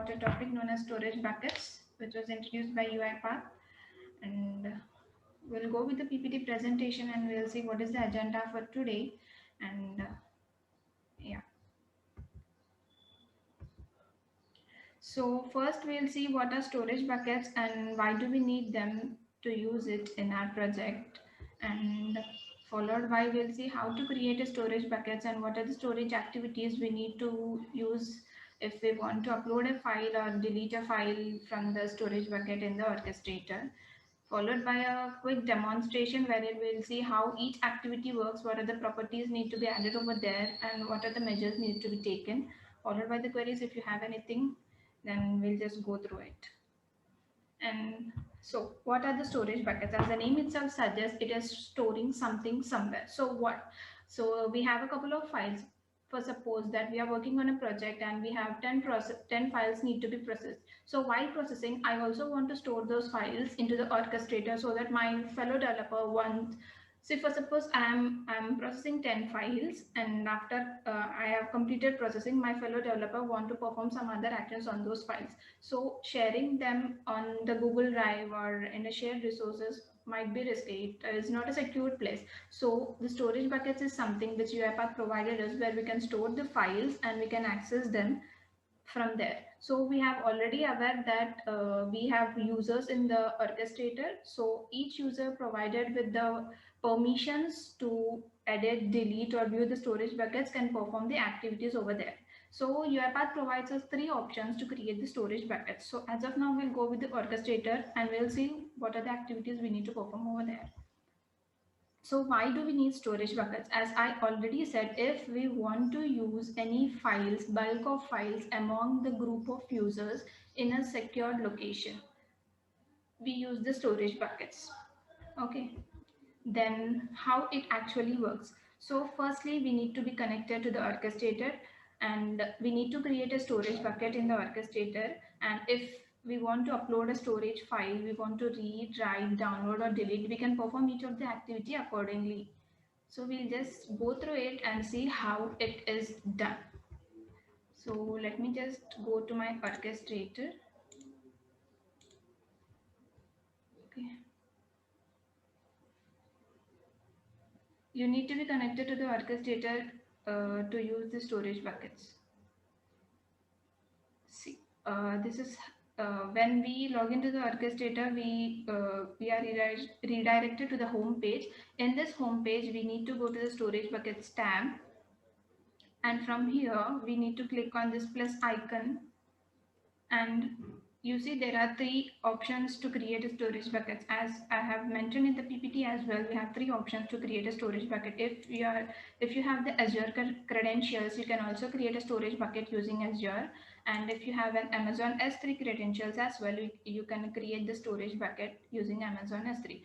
about a topic known as storage buckets, which was introduced by uipath. And we'll go with the PPT presentation and we'll see what is the agenda for today. And yeah. So first we'll see what are storage buckets and why do we need them to use it in our project. And followed by we'll see how to create a storage buckets and what are the storage activities we need to use if we want to upload a file or delete a file from the storage bucket in the orchestrator, followed by a quick demonstration wherein we'll see how each activity works, what are the properties need to be added over there, and what are the measures need to be taken, followed by the queries. If you have anything, then we'll just go through it. And so what are the storage buckets? As the name itself suggests, it is storing something somewhere. So what? So we have a couple of files. For suppose that we are working on a project and we have 10 files need to be processed. So while processing, I also want to store those files into the orchestrator so that my fellow developer once, so for suppose I'm processing 10 files, and after I have completed processing, my fellow developer want to perform some other actions on those files. So sharing them on the Google Drive or in a shared resources might be risky. It is not a secure place. So the storage buckets is something which UiPath provided us, where we can store the files and we can access them from there. So we have already aware that we have users in the orchestrator. So each user provided with the permissions to edit, delete, or view the storage buckets can perform the activities over there. So UiPath provides us three options to create the storage buckets. So as of now, we'll go with the orchestrator and we'll see what are the activities we need to perform over there. So why do we need storage buckets? As I already said, if we want to use any files, bulk of files among the group of users in a secured location, we use the storage buckets. Okay. Then how it actually works. So firstly, we need to be connected to the orchestrator and we need to create a storage bucket in the orchestrator. And if we want to upload a storage file, we want to read, write, download or delete, we can perform each of the activity accordingly. So we'll just go through it and see how it is done. So let me just go to my orchestrator. Okay. You need to be connected to the orchestrator to use the storage buckets. See, this is when we log into the orchestrator, we are redirected to the home page. In this home page, we need to go to the storage buckets tab, and from here we need to click on this plus icon, and you see there are three options to create a storage bucket. As I have mentioned in the PPT as well, we have three options to create a storage bucket. If you have the Azure credentials, you can also create a storage bucket using Azure. And if you have an Amazon S3 credentials as well, you can create the storage bucket using Amazon S3.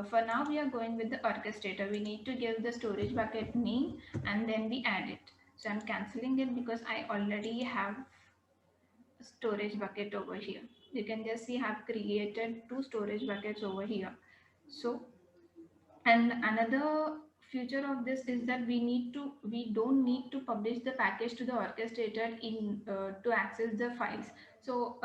For now, we are going with the orchestrator. We need to give the storage bucket name and then we add it. So I'm canceling it because I already have storage bucket over here. You can just see I have created two storage buckets over here. So, and another feature of this is that we don't need to publish the package to the orchestrator in to access the files. So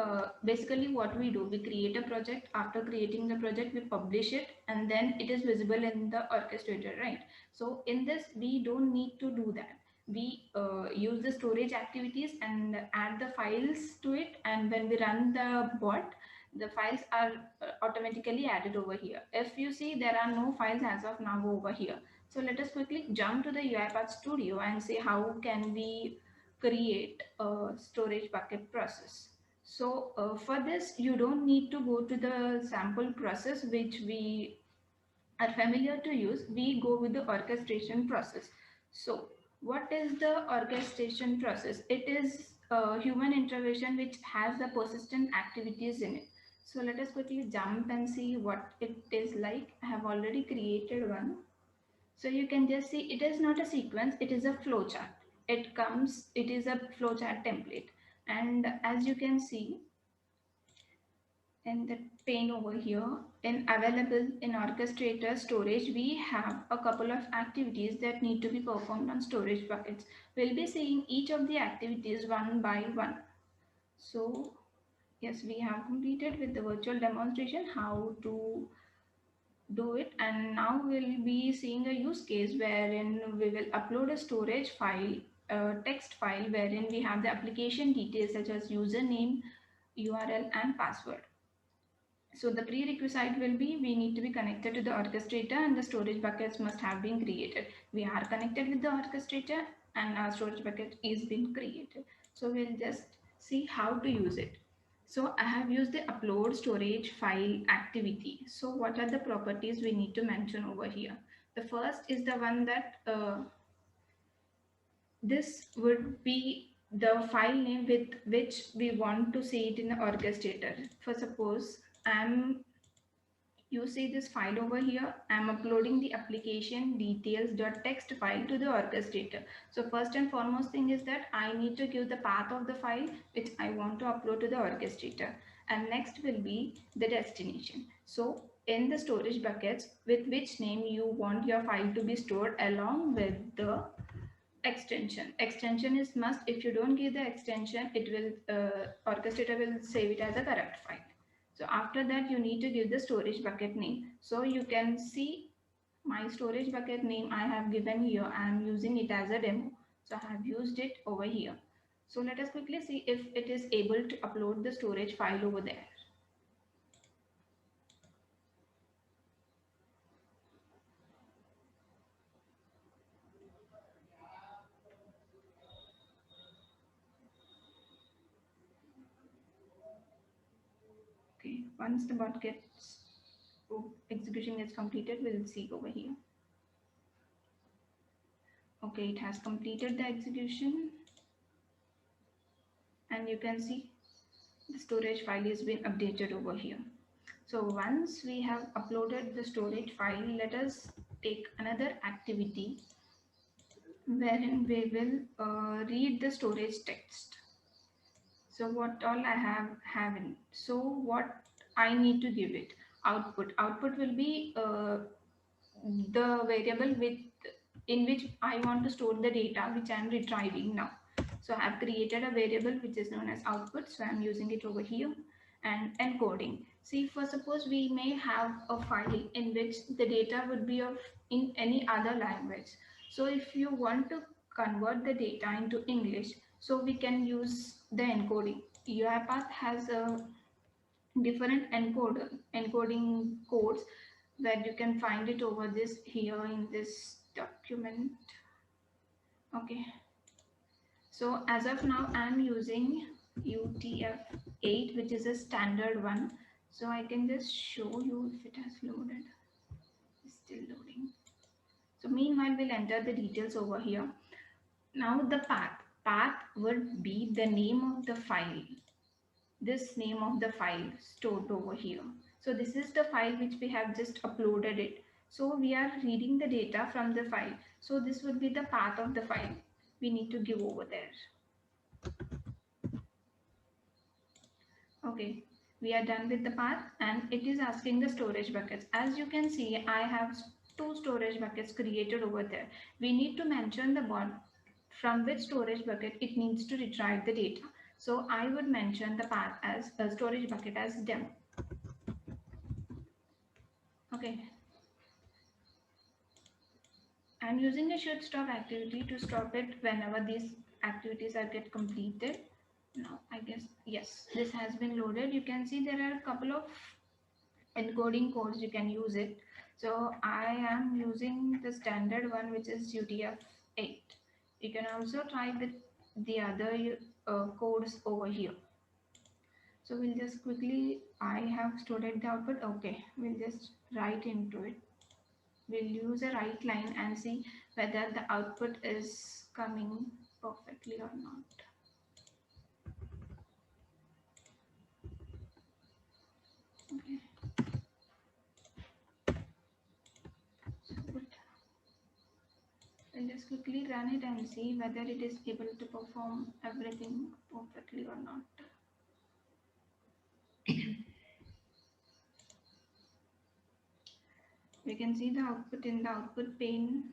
basically what we do, we create a project. After creating the project, we publish it and then it is visible in the orchestrator, right? So in this, we don't need to do that. We use the storage activities and add the files to it, and when we run the bot, the files are automatically added over here. If you see, there are no files as of now over here. So let us quickly jump to the UiPath Studio and see how can we create a storage bucket process. So for this, you don't need to go to the sample process which we are familiar to use. We go with the orchestration process. So what is the orchestration process? It is a human intervention which has the persistent activities in it. So let us quickly jump and see what it is like. I have already created one. So you can just see it is not a sequence, it is a flowchart. It is a flowchart template. And as you can see, in the pane over here, in available in orchestrator storage, we have a couple of activities that need to be performed on storage buckets. We'll be seeing each of the activities one by one. So yes, we have completed with the virtual demonstration how to do it, and now we'll be seeing a use case wherein we will upload a storage file, a text file wherein we have the application details such as username, URL and password. So the prerequisite will be we need to be connected to the orchestrator and the storage buckets must have been created. We are connected with the orchestrator and our storage bucket is been created. So we'll just see how to use it. So I have used the upload storage file activity. So what are the properties we need to mention over here? The first is the one that this would be the file name with which we want to see it in the orchestrator. For suppose you see this file over here, I'm uploading the application details.txt file to the orchestrator. So first and foremost thing is that I need to give the path of the file which I want to upload to the orchestrator, and next will be the destination. So in the storage buckets, with which name you want your file to be stored along with the extension is must. If you don't give the extension, it will orchestrator will save it as a corrupt file. So after that you need to give the storage bucket name. So you can see my storage bucket name I have given here. I am using it as a demo, so I have used it over here. So let us quickly see if it is able to upload the storage file over there. Okay, once the bot gets execution gets completed, we'll see over here. Okay, it has completed the execution and you can see the storage file is been updated over here. So once we have uploaded the storage file, let us take another activity wherein we will read the storage text. So what all I have in. So what I need to give it output. Output will be the variable with in which I want to store the data which I am retrieving now. So I have created a variable which is known as output. So I am using it over here. And encoding. See, for suppose we may have a file in which the data would be of in any other language. So if you want to convert the data into English, so we can use the encoding. uipath has a different encoding codes where you can find it over this here in this document. Okay, so as of now I'm using UTF-8, which is a standard one. So I can just show you if it has loaded. It's still loading. So meanwhile we'll enter the details over here. Now the path would be the name of the file, this name of the file stored over here. So this is the file which we have just uploaded it. So we are reading the data from the file. So this would be the path of the file we need to give over there. Okay, we are done with the path and it is asking the storage buckets. As you can see, I have two storage buckets created over there. We need to mention the bot from which storage bucket it needs to retrieve the data. So I would mention the path as a storage bucket as demo. Okay, I'm using a should stop activity to stop it whenever these activities are get completed. Now I guess yes, this has been loaded. You can see there are a couple of encoding codes you can use it. So I am using the standard one which is UTF-8. You can also try with the other codes over here. So we'll just quickly, I have stored the output. Okay, we'll just write into it. We'll use a write line and see whether the output is coming perfectly or not. Okay. So good. I'll just quickly run it and see whether it is able to perform everything perfectly or not. We can see the output in the output pane.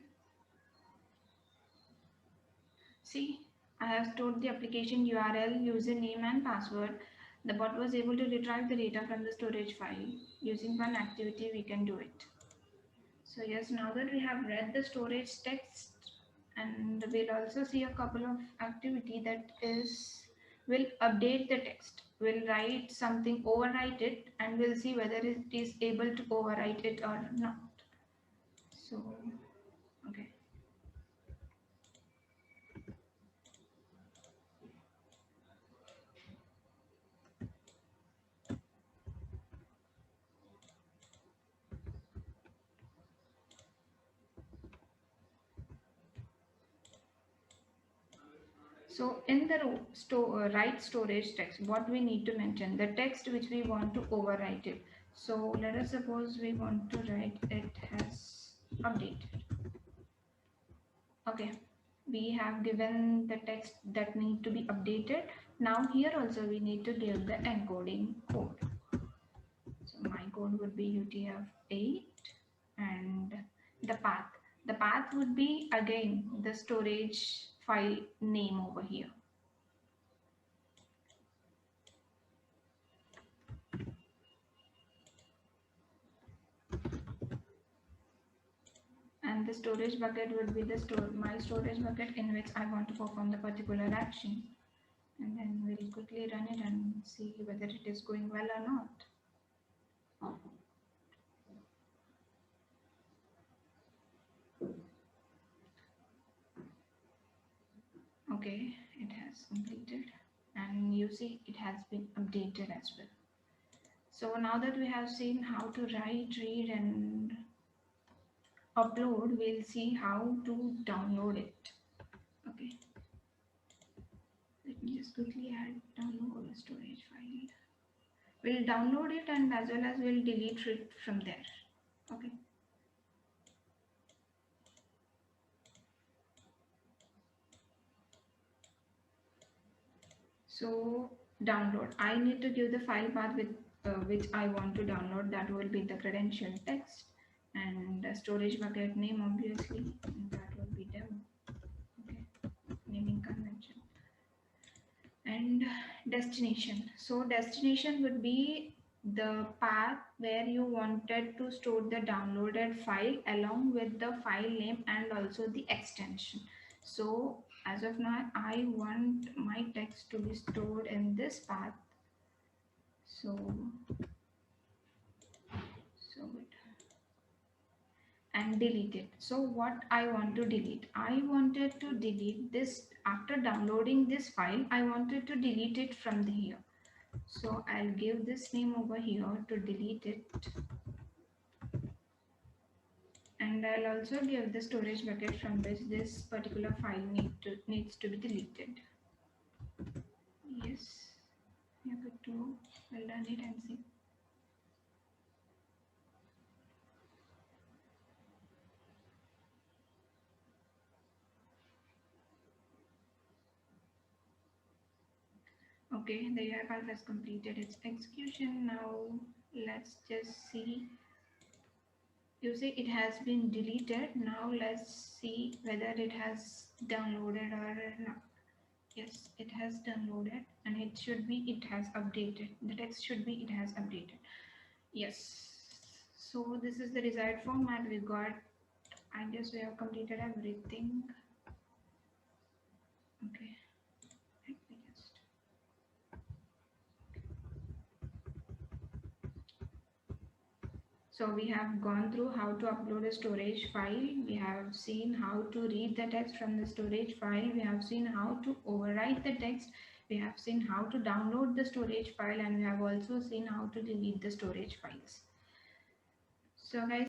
See, I have stored the application URL, username and password. The bot was able to retrieve the data from the storage file. Using one activity, we can do it. So yes, now that we have read the storage text, and we'll also see a couple of activity that is, we'll update the text. We'll write something, overwrite it, and we'll see whether it is able to overwrite it or not. So, okay. So in the write storage text, what we need to mention, the text which we want to overwrite it. So let us suppose we want to write it has updated. Okay, we have given the text that need to be updated. Now here also we need to give the encoding code. So my code would be UTF-8 and the path. The path would be again the storage file name over here. And the storage bucket would be the my storage bucket in which I want to perform the particular action. And then we'll quickly run it and see whether it is going well or not. Okay, it has completed, and you see it has been updated as well. So now that we have seen how to write, read and upload, we'll see how to download it. Okay, let me just quickly add download a storage file. We'll download it and as well as we'll delete it from there. Okay. So download, I need to give the file path with which I want to download. That will be the credential text and the storage bucket name obviously, and that will be demo. Okay, naming convention and destination. So destination would be the path where you wanted to store the downloaded file along with the file name and also the extension. So as of now I want my text to be stored in this path. So good, and delete it. So what I want to delete, I wanted to delete this after downloading this file. I wanted to delete it from here. So I'll give this name over here to delete it, and I'll also give the storage bucket from which this particular file needs to be deleted. Yes, you're good to go. Well done it and see. Okay, the uipath has completed its execution. Now let's just see. You see it has been deleted. Now let's see whether it has downloaded or not. Yes, it has downloaded, and it should be it has updated. The text should be it has updated. Yes. So this is the desired format we got. I guess we have completed everything. Okay. Let me just. So we have gone through how to upload a storage file. We have seen how to read the text from the storage file. We have seen how to overwrite the text. We have seen how to download the storage file, and we have also seen how to delete the storage files. So guys,